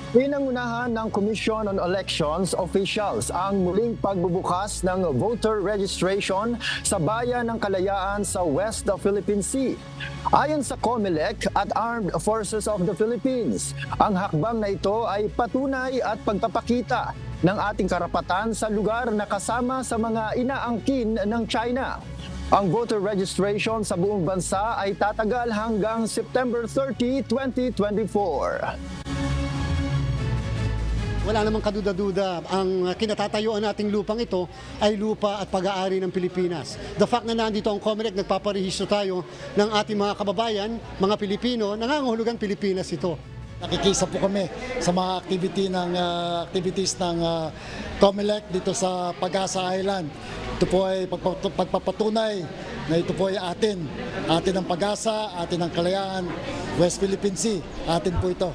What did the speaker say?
Pinangunahan ng Commission on Elections officials ang muling pagbubukas ng voter registration sa Bayan ng Kalayaan sa West Philippine Sea. Ayon sa COMELEC at Armed Forces of the Philippines, ang hakbang na ito ay patunay at pagpapakita ng ating karapatan sa lugar na kasama sa mga inaangkin ng China. Ang voter registration sa buong bansa ay tatagal hanggang September 30, 2024. Wala namang kaduda-duda, ang kinatatayuan nating lupang ito ay lupa at pag-aari ng Pilipinas. The fact na nandito ang COMELEC, nagpaparehistro tayo ng ating mga kababayan, mga Pilipino, nangangahulugan Pilipinas ito. Nakikisa po kami sa mga activities ng COMELEC dito sa Pag-asa Island. Ito po ay pagpapatunay na ito po ay atin ang Pag-asa, atin ang Kalayaan, West Philippine Sea, atin po ito.